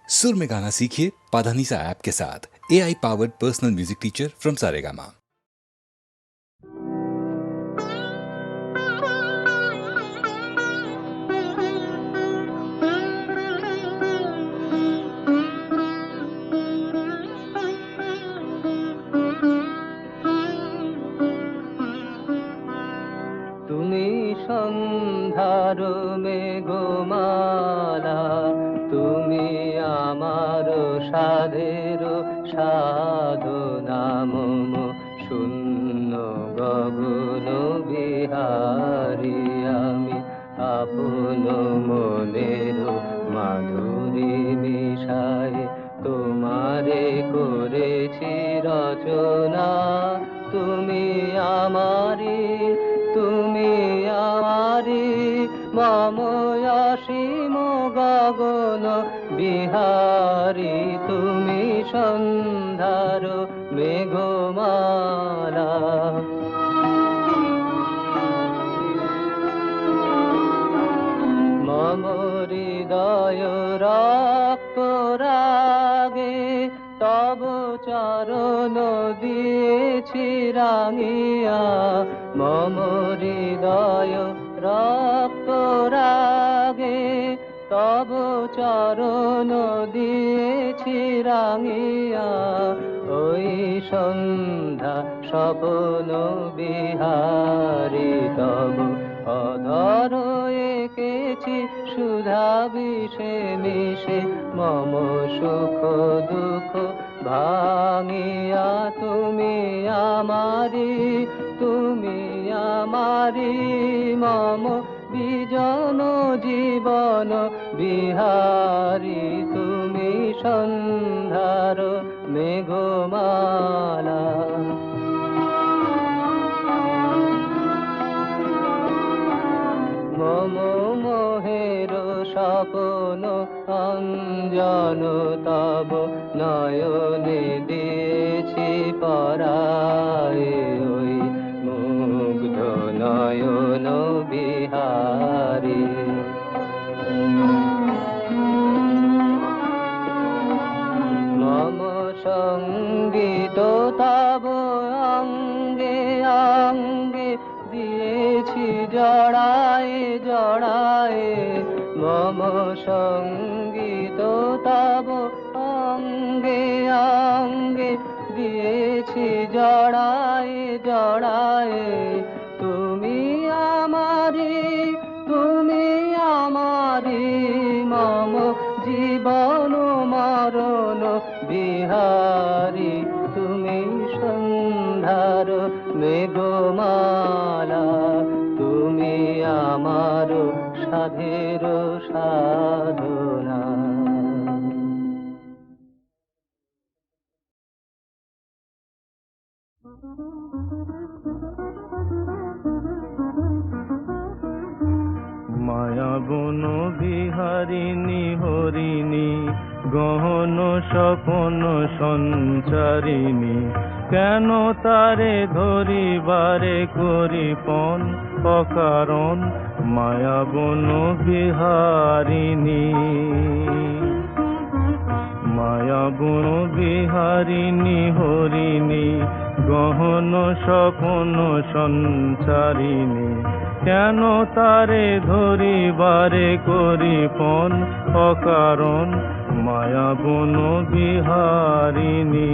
सुर में गाना सीखिए पाधानीसा ऐप के साथ। AI powered personal music teacher from Saregama. সন্ধ্যার মেঘমালা তুমি আমার সাধের সাধনা মম শূন্য গগন বিহারী আমি আপন মনের মাধুরী মিশায় তোমারে করেছি রচনা। তুমি আমারি মম অসীম গগন বিহারী তুমি সন্ধ্যার মেঘমালা। মম হৃদয় রক্ত রাগে তব চরণ দিয়েছি রাঙিয়া। মম হৃদয় রক্ত রাগে তব চরণ দিয়েছি রাঙিয়া। ওই সন্ধ্যা স্বপ্ন বিহারী তব অধর এঁকেছি সুধা বিষে মিশে মম সুখ দুঃখ ভাঙিয়া। তুমি আমারি মম বিজন জীবন বিহারী তুমি সন্ধ্যার মেঘমালা। মম মোহের স্বপ্ন অঞ্জন তব নয়নে দিয়েছি পরায়। ওই মুগ্ধ নয়ন বিহারী মম সঙ্গীত তব অঙ্গে অঙ্গে দিয়েছি জড়ায়ে জড়ায়ে। মম সঙ্গীত তব অঙ্গে অঙ্গে দিয়েছি জড়ায়ে জড়ায়ে। তুমি আমারি মম জীবন মরণ বিহারী তুমি সন্ধ্যার মেঘমালা। তুমি আমার সাধের সাধনা। মায়া বন বিহারিণী হরিণী গহন স্বপন সঞ্চারিণী কেন তারে ধরিবারে করিপন অকারণ মায়া বন বিহারিণী। মায়া বন বিহারিণী হরিণী গহন স্বপন সঞ্চারিণী কেন তারে ধরিবারে করিপন অকারণ মায়া বন বিহারিণী।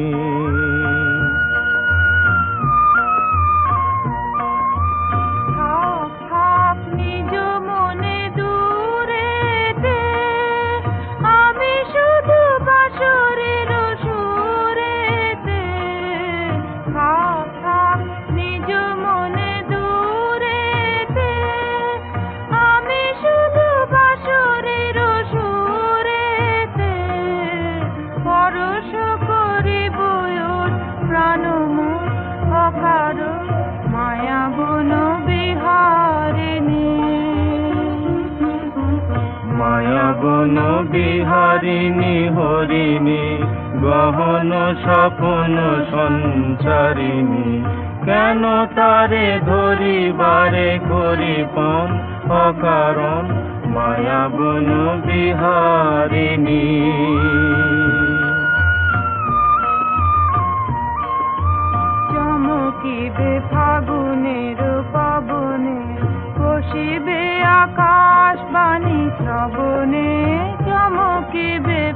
বন বিহারিণী হরিণী গহন স্বপন সঞ্চারিণী কেন তারে ধরিবারে করিপন অকারণ মায়া বন বিহারিণী।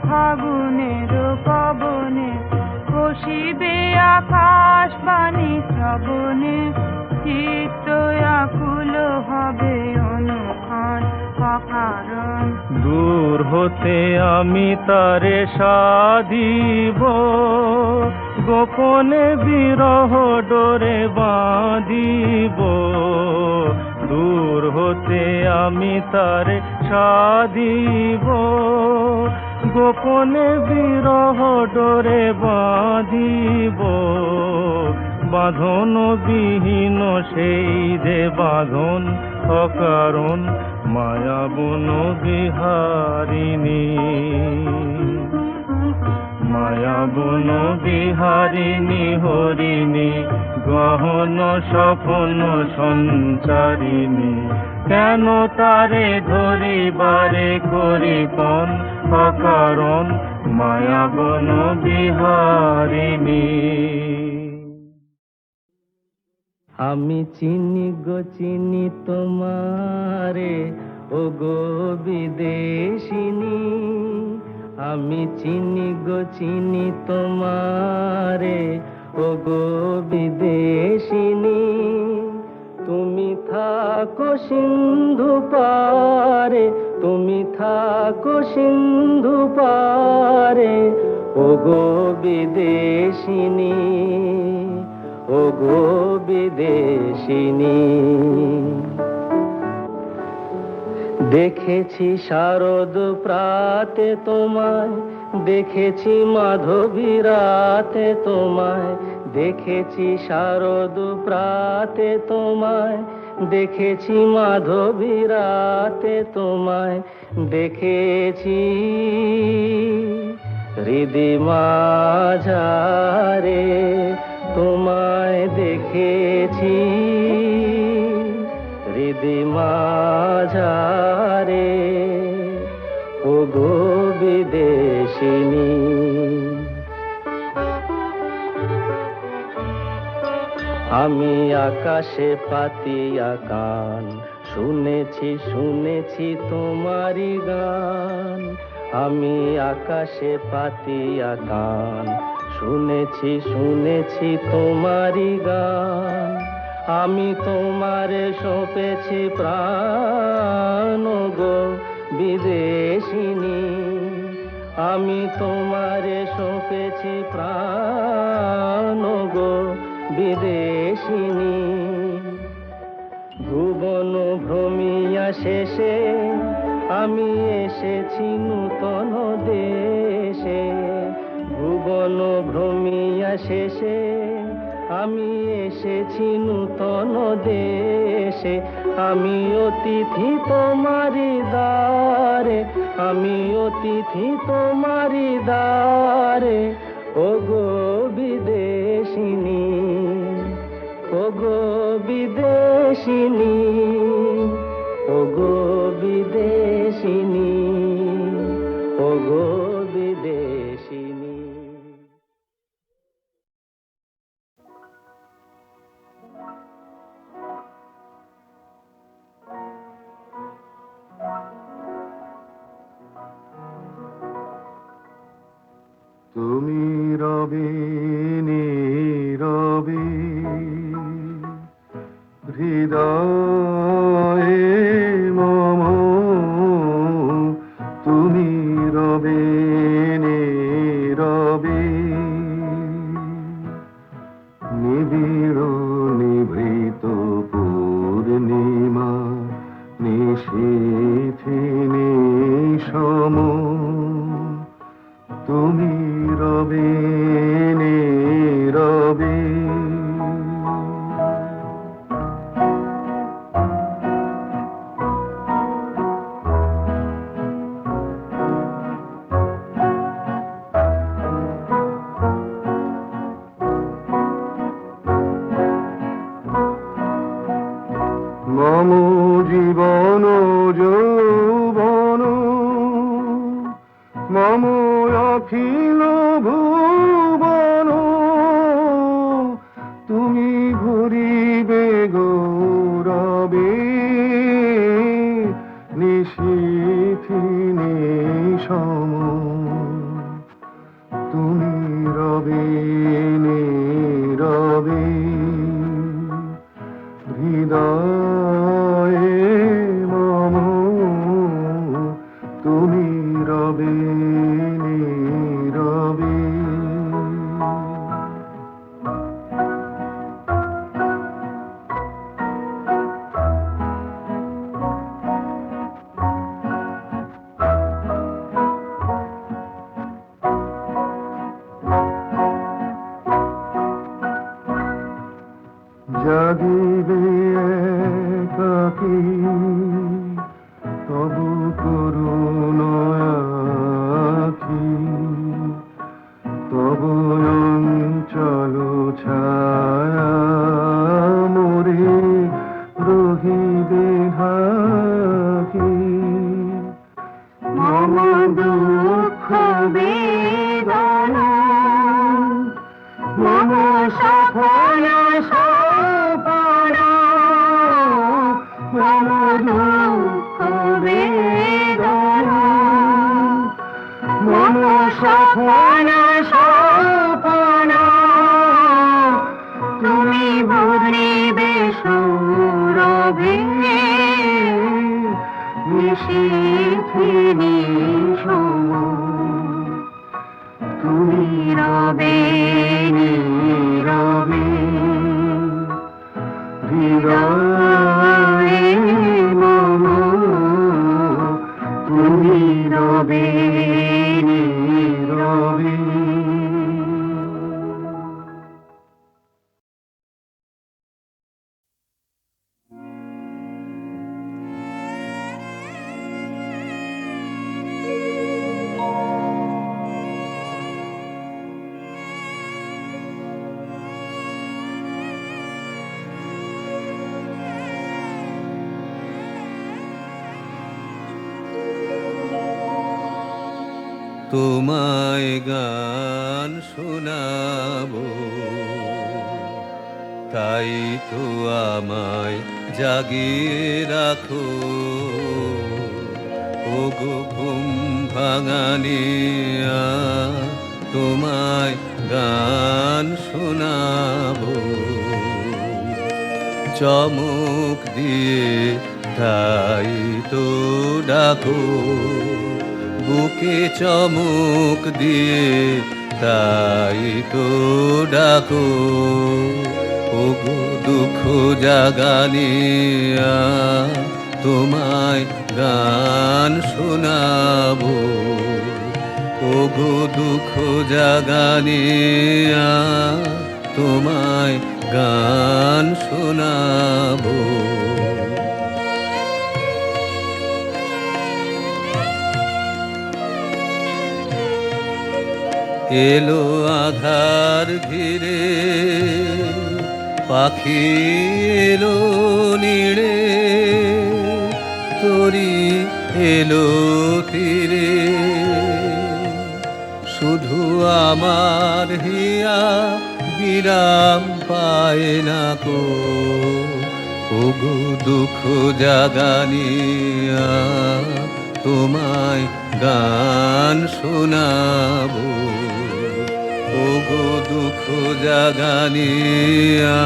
ফাগুনের পবনে বসিবে আকাশ বাণী শ্রবণে, চিত্ত আকুল হবে অনুক্ষণ অকারণ। দূর হতে আমি তারে সাধিব, গোপনে বিরহ ডোরে বাঁধিব। দূর হতে আমি তারে সাধিব, গোপনে বিরহ ডোরে বাঁধিব। বাঁধন বিহীন সেই যে বাঁধন অকারণ, মায়া বন বিহারিণী। মায়া বন বিহারিণী হরিণী, গহন স্বপ্ন সঞ্চারিণী। কেন তারে ধরিবারে করি পণ অকারণ, মায়া বন বিহারিণী। আমি চিনি গো চিনি তোমারে, ও গো বিদেশিনী। আমি চিনি গো চিনি তোমারে, ও গো বিদেশিনী। তুমি থাকো সিন্ধু পারে, তুমি থাকো সিন্ধু পারে, ও গো বিদেশিনী, ও গো বিদেশিনী। দেখেছি শারদ প্রাতে তোমায়, দেখেছি মাধবী রাতে তোমায়। দেখেছি শারদ প্রাতে তোমায়, দেখেছি মাধবী রাতে তোমায়। দেখেছি হৃদি মাঝারে তোমায়, দেখেছি হৃদি মাঝারে, ও গো বিদেশিনী। আমি আকাশে পাতিয়া কান, শুনেছি শুনেছি তোমারি গান। আমি আকাশে পাতিয়া কান, শুনেছি শুনেছি তোমারি গান। আমি তোমারে সঁপেছি প্রাণ, গো বিদেশিনী। আমি তোমারে সঁপেছি প্রাণ, গো বিদেশিনী। ভুবন ভ্রমিয়া শেষে আমি এসেছি নূতন দেশে। ভুবন ভ্রমিয়া শেষে আমি এসেছি নূতন দেশে। আমি অতিথি তোমারি দ্বারে, আমি অতিথি তোমারি দ্বারে, ও গো বিদেশিনী, ও গো বিদেশিনী, ও গো বিদেশিনী, ও গো বিদেশিনী। তুমি রবে নীরবে হৃদয়ে মম, তুমি রবে নীরবে নিবিড় নিভৃত পূর্ণিমা নিশীথি নিশম। তুমি রবে নীরবে মম জীবন যৌবন, মম অখিল ভুবন। তুমি ভরিবে গৌরবে নিশীথি নিশম। তুমি রবে নীরবে হৃদয়ে মম, তুমি রবে নীরবে। জাগিবে একাকী তবু করুণ আখি, তবু অঞ্চল ছায়া মোরে রহিবে ঢাকি। মম দুঃখ বেদনা মম সফল সপনা, মম দুঃখ বেদনা মম সফল সপনা, তুমি ভরিবে সৌরভে নিশীথিনী সম, তুমি রবে নীরবে হৃদয়ে মম, তুমি রবে নীরবে। তোমায় গান শোনাবো, তাই তো আমায় জাগিয়ে রাখো। ওগো ঘুম ভাঙানিয়া, তোমায় গান শোনাবো। চমক দিয়ে তাই তো ডাকো, বুকে চমক দিয়ে তাই তো ডাকো। ওগো দুঃখ জাগানিয়া, তোমায় গান শোনাবো। ওগো দুঃখ জাগানিয়া, তোমায় গান শোনাবো। এলো আধার ঘিরে, পাখি এলো নিড়ে, তরি এলো তীরে। শুধু আমার হিয়া বিরাম পায় না কো। ওগো দুঃখ জাগানিয়া, তোমায় গান শোনাবো। ওগো দুঃখ জাগানিয়া,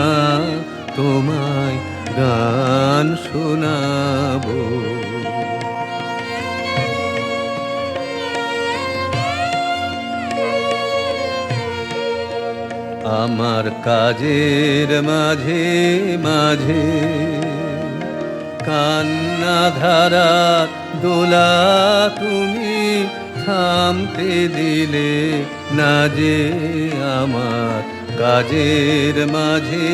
তোমায় গান শোনাবো। আমার কাজের মাঝে মাঝে কান্না ধারার দোলা তুমি থামতে দিলে না যে। আমার কাজের মাঝে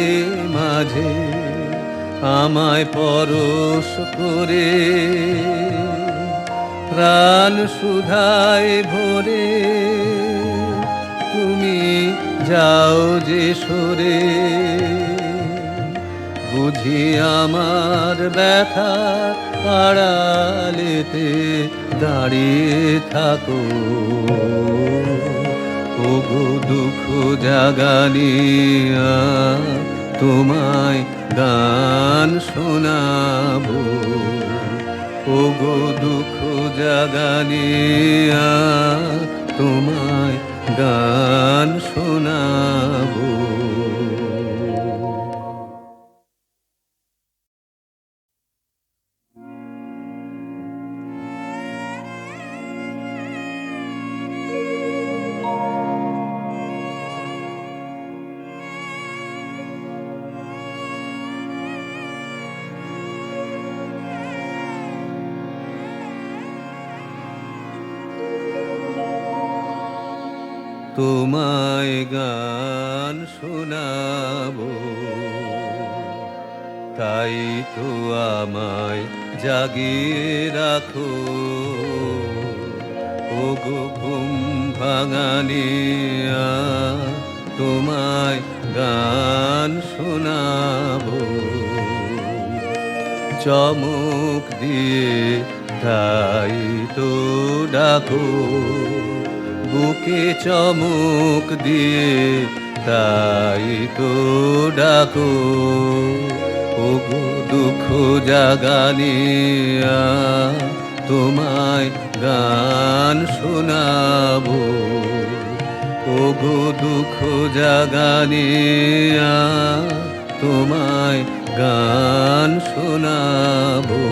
মাঝে আমায় পরশ করে প্রাণ সুধায় ভরে তুমি যাও যে সরে। বুঝি আমার ব্যথা আড়ালেতে দাঁড়িয়ে থাকো। ওগো দুঃখ জাগানিয়া, তোমায় গান শোনাবো। ওগো দুঃখ জাগানিয়া, তোমায় গান শোনাবো। তোমায় গান শোনাবো, তাই তো আমায় জাগিয়ে রাখো। ওগো ঘুম ভাঙানিয়া, তোমায় গান শোনাবো। চমক দিয়ে তাই তো ডাকো, বুকে চমক দিয়ে তাই তো ডাকো। ওগো দুঃখ জাগানিয়া, তোমায় গান শোনাবো। ওগো দুঃখ জাগানিয়া, তোমায় গান শোনাবো।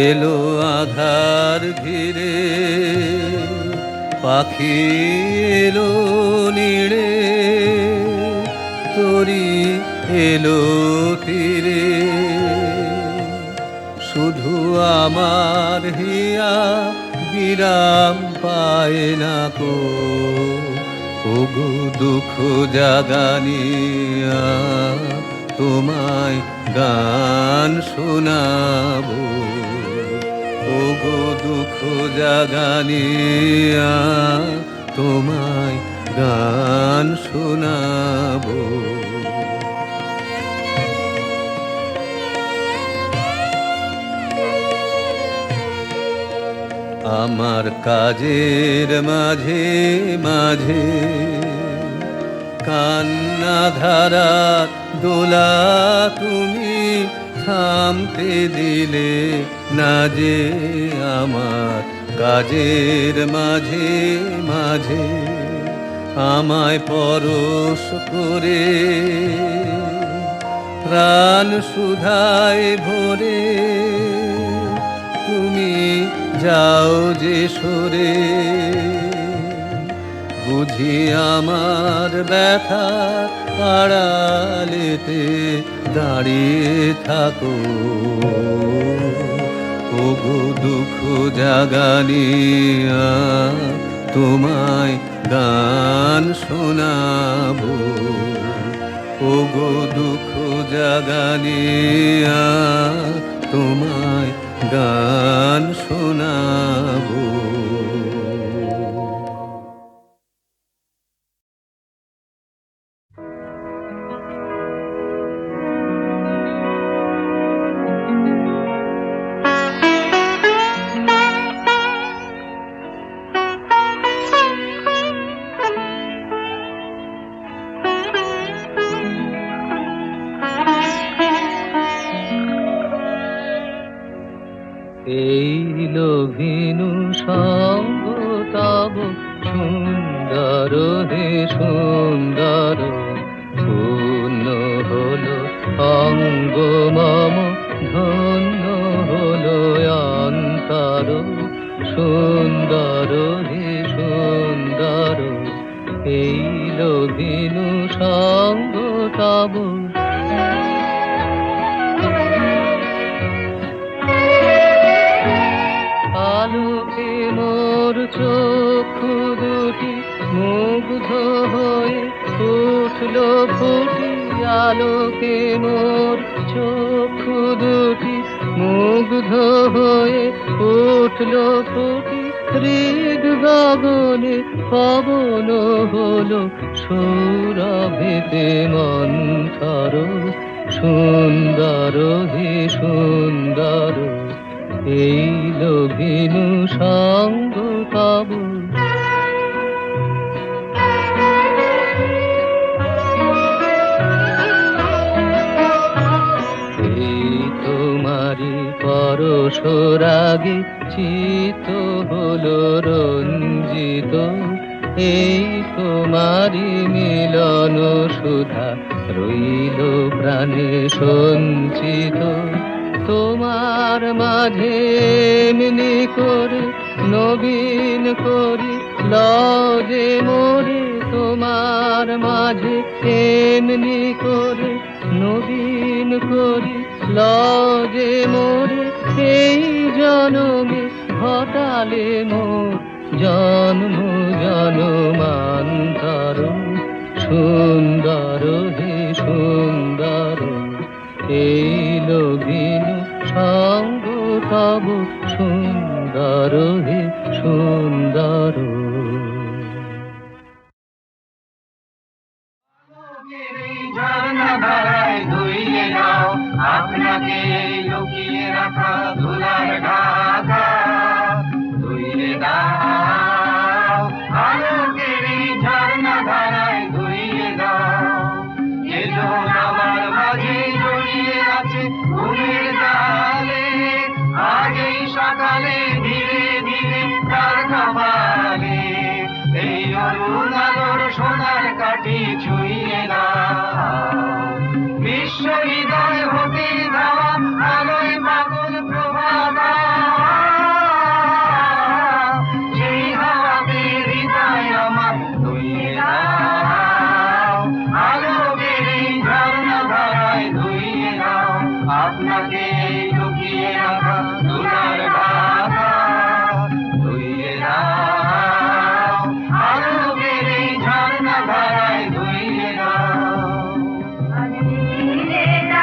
এলো আধার ঘিরে, পাখি এলো নিড়ে, তরি এলো তীরে। শুধু আমার হিয়া বিরাম পায় না কো। ওগো দুঃখ জাগানিয়া, তোমায় গান শোনাবো। ওগো দুঃখ জাগানিয়া, তোমায় গান শোনাবো। আমার কাজের মাঝে মাঝে কান্না ধারার দোলা তুমি থামতে দিলে না যে। আমার কাজের মাঝে মাঝে আমায় পরশ করে প্রাণ সুধায় ভরে তুমি যাও যে সরে। বুঝি আমার ব্যথা আড়ালেতে দাঁড়িয়ে থাকো। ওগো দুঃখ জাগানিয়া, তোমায় গান শোনাবো। ওগো দুঃখ জাগানিয়া, তোমায় গান শোনাবো। এই লোভিনু সঙ্গ তব সুন্দর হে সুন্দর। পূর্ণ হলো অঙ্গ মম, ধন্য হলো অন্তর। সুন্দর হে সুন্দর, এই লোভিনু সঙ্গ তব। আলোকে মোর চক্ষু দুটি মুগ্ধ হয়ে উঠল ফুটি। আলোকে মোর চক্ষু দুটি মুগ্ধ হয়ে উঠল ফুটি। হৃদ গগনে পবন হলো সৌরভেতে মন্থর। সুন্দর হে সুন্দর, এই লোভিনু সঙ্গ তব। এই তো পরশ রাগে চিত হলো রঞ্জিত, এই তোমারি মিলন সুধা রইল প্রাণে সঞ্চিত। তোমার মাঝে এমনি করে নবীন করি লজে মোরে, তোমার মাঝে এমনি করে নবীন করি লজে মোরে, এই জনমে ঘটালে মোর জন্ম জনমান্তর। সুন্দর হে সুন্দর, এই লোভিন সঙ্গ তব সুন্দর হে সুন্দর। ঝর্ণা ধারায় ধুইয়ে দাও আপনাকে লুকিয়ে রাখা ধুলার ঢাকা, ধুইয়ে দাও আলোকের এই ঝর্ণা ধারায় ধুইয়ে দাও। যে জন আমার মাঝে জড়িয়ে আছে ঘুমের জালে, আগেই সকালে ধীরে ধীরে তার কপালে এই অরুণ আলোর সোনার কাঠি ছুঁয়ে দাও। বিশ্ব হৃদয় হতে দেওয়া আলোয় পাগল প্রভাত, সেই হাওয়াতে হৃদয় আমার ধুইয়ে দাও। আলোকের এই ঝর্ণা ধারায় ধুইয়ে দাও আপনাকে লুকিয়ে রাখা ধুলার ঢাকা, ধুইয়ে দাও আলোকের এই ঝর্ণা ধারায় ধুইয়ে দাও।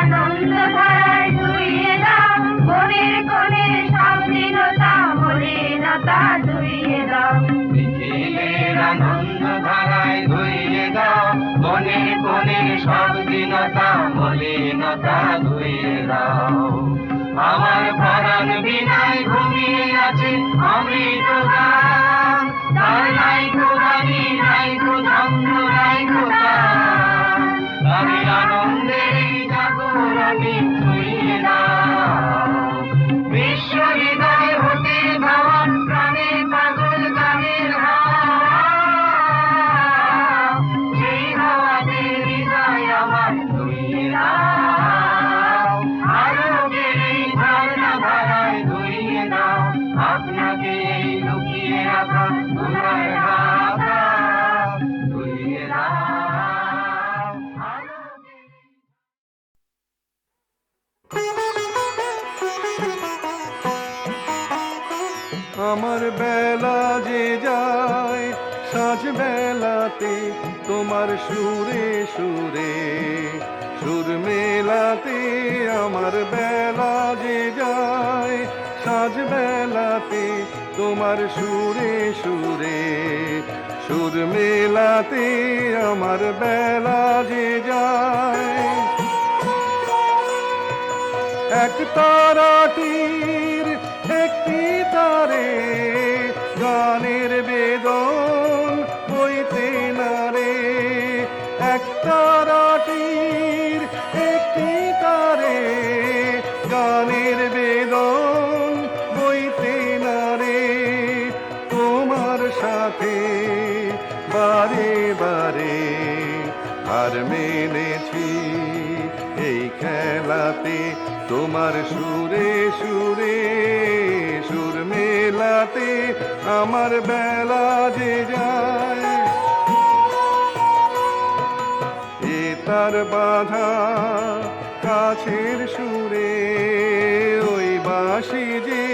আনন্দ ধারায় ধুইয়ে দাও, মনের কোণে স্বাধীনতা মলিনতা ধুইয়ে দাও। বিকেলের আনন্দ ধারায় ধুইয়ে দাও, মনের কোণের সব দীনতা মলিনতা ধুইয়ে দাও। আমার পরাণ বিনায় ঘুমিয়ে আছে অমৃত গান, তার নাইকো বাণী নাইকো ছন্দ নাইকো গান, আমি আনন্দের এই জাগরণে ধুইয়ে দাও। বিশ্ব হৃদয় হতে ধাওয়া প্রাণে পাগল গানের হাওয়া, সেই হাওয়াতে হৃদয় আমার ধুইয়ে দাও। আলোকের এই ঝর্ণা ধারায় ধুইয়ে দাও আপনাকে লুকিয়ে রাখা ধুলার ঢাকা, ধুইয়ে দাও আলোকের। আমার বেলা যে যায় সাঁঝ বেলাতে তোমার সুরে সুরে সুর মেলাতে, আমার বেলা যে যায় সাঁঝ বেলাতে তোমার সুরে সুরে সুর মেলাতে, আমার বেলা যে যায়। এক তারাটির একটি তারে গানের বেদন বইতে না রে, এক তারাটির একটি তারে গানের বেদন বইতে না রে। তোমার সাথে বারে বারে হার মেনেছি এই খেলাতে, তোমার সুরে সুরে সুর মেলাতে, আমার বেলা যে যায়। এ তার বাধা কাছের সুরে, ওই বাঁশি যে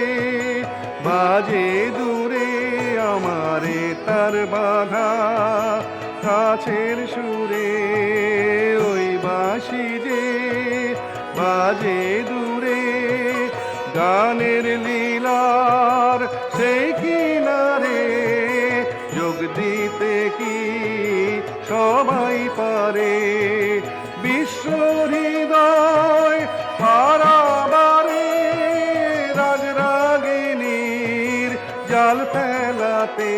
বাজে দূরে, আমার এ তার বাধা কাছের সুরে, ওই বাঁশি যে বাজে দূরে। গানের লীলার সেই কিনারে যোগ দিতে কি সবাই পারে, বিশ্ব হৃদয় পারাবারে রাগরাগিনীর জাল ফেলাতে,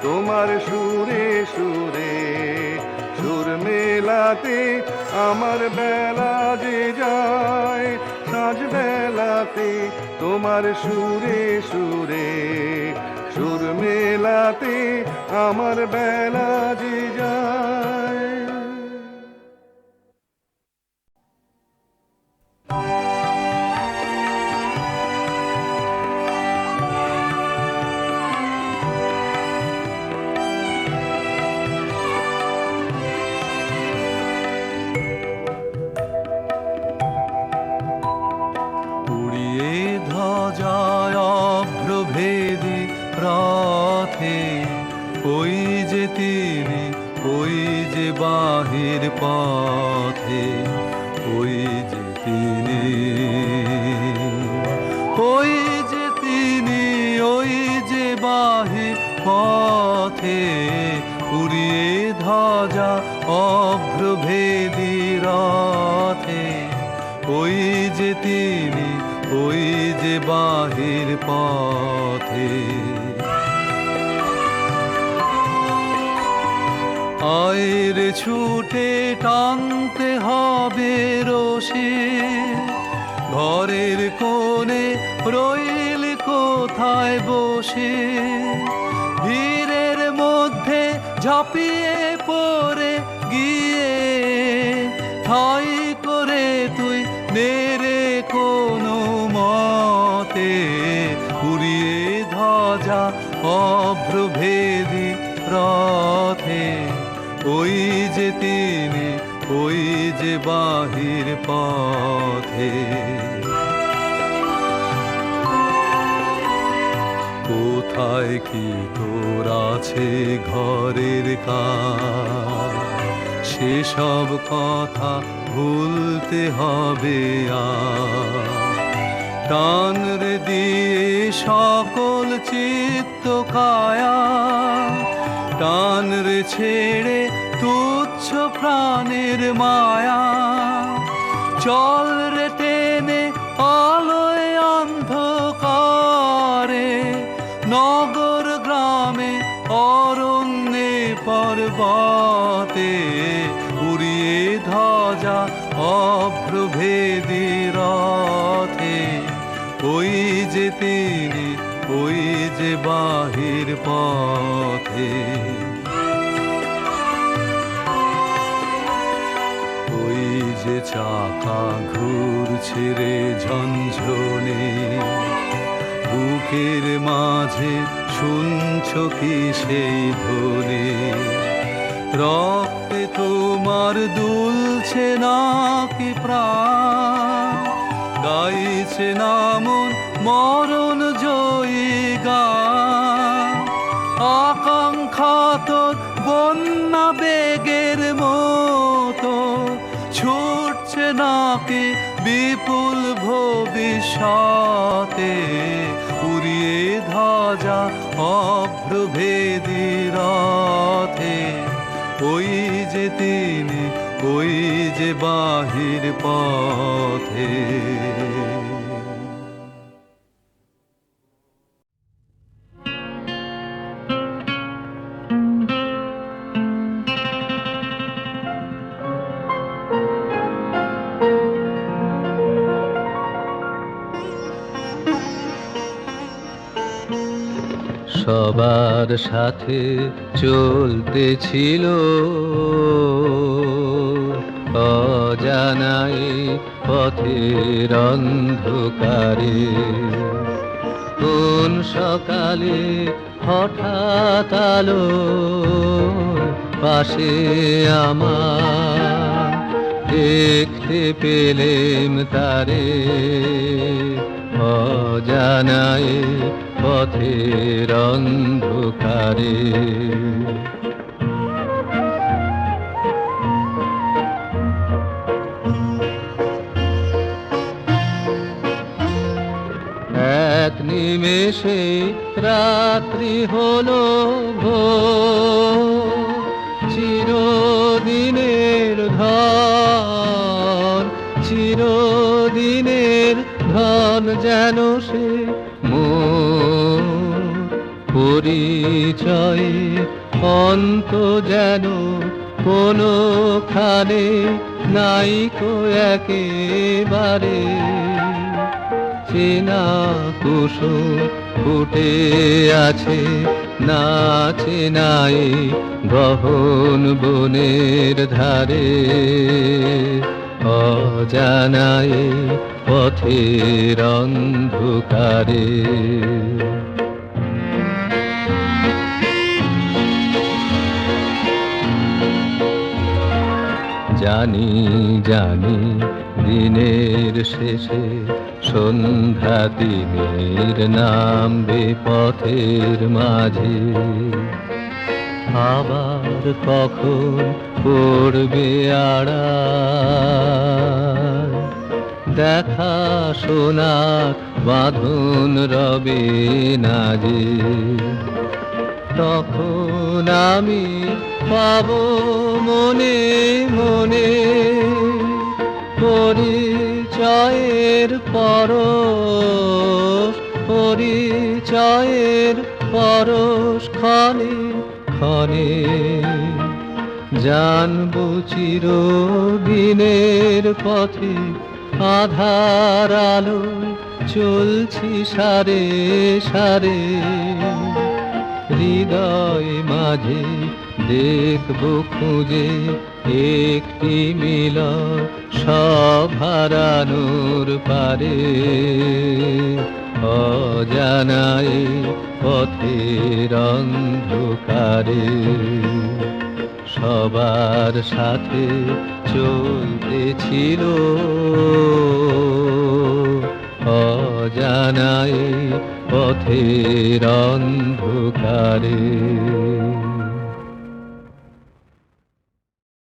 তোমার সুরে সুরে সুর মেলাতে, আমার বেলা যে যায় সাঁঝ বেলা মেলাতে তোমার সুরে সুরে, সুর মেলাতে আমার বেলা যে যায়। উড়িয়ে ধ্বজায় অভ্রভেদী রথে, ওই যে তিনি, ওই যে বাহির পথে, ওই যে তিনি, ওই যে তিনি, ওই যে বাহির পথে, উড়িয়ে ধ্বজা অভ্রভেদী রথে, ওই যে তিনি, ওই যে বাহির পথে। আয়ের ছুটে টানতে হবে রশি, ঘরের কোণে রইল কোথায় বসে, ভিড়ের মধ্যে ঝাঁপিয়ে পড়ে গিয়ে ঠাই করে তুই নেড়ে কোনো মতে, উড়িয়ে ধ্বজা অভ্রভেদী রথে, ওই যে তিনি, ওই যে বাহির পথে। কোথায় কি তোর আছে ঘরের কাজ, সেসব কথা ভুলতে হবে আর। টান রে দিয়ে সকল চিত্ত কায়া, টান রে ছেড়ে তুচ্ছ প্রাণের মায়া, চল রে টেনে আলোয় অন্ধকারে, নগর গ্রামে অরণ্যে পর্বতে, উড়িয়ে ধ্বজা অভ্রভেদী রথে, ওই যে তিনি, ওই যে বাহির পথে। ওই যে চাকা ঘুরছে রে ঝনঝনে, বুকের মাঝে শুনছ কি সেই ধ্বনি, রক্তে তোমার দুলছে নাকি প্রাণ, গাইছে না মন মরণ জয়ী গান, আকাঙ্ক্ষা তোর বন্যা বেগের মতো ছুটছে নাকি বিপুল ভবিষ্যতে, উড়িয়ে ধ্বজা অভ্রভেদী রথে, ওই যে তিনি, ওই যে বাহির পথে। সবার সাথে চলতেছিল অজানাই পথের অন্ধকারে, কোন সকালে হঠাৎ আলো পাশে আমার দেখতে পেলেম তারে, অজানাই পথের অন্ধকারে। এক নিমেষে রাত্রি হলো ভোর, চিরদিনের ধন, চিরদিনের ধন যেন সে মোর, পরিচয় অন্ত যেন কোনোখানে নাইকো একেবারে, চেনা কুসুম ফুটে আছে নাচে নাই গহন বনের ধারে অজানায় পথের অন্ধকারে জানি জানি দিনের শেষে সন্ধ্যা দিনের নামবে পথের মাঝে আবার কখন পড়বে আড়াল দেখা শোনা বাঁধন রবে না যে তখন আমি পাবো মনে মনে পরিচয়ের পরশ পরিচয়ের পরশ ক্ষণে ক্ষণে জানবো চিরদিনের পথে আধার আলো চলছি সারে সারে হৃদয় মাঝে দেখব খুঁজে একটি মিলন সব হারানোর পারে অজানায় পথের অন্ধকারে সবার সাথে চলতেছিল অজানায় পথের অন্ধকারে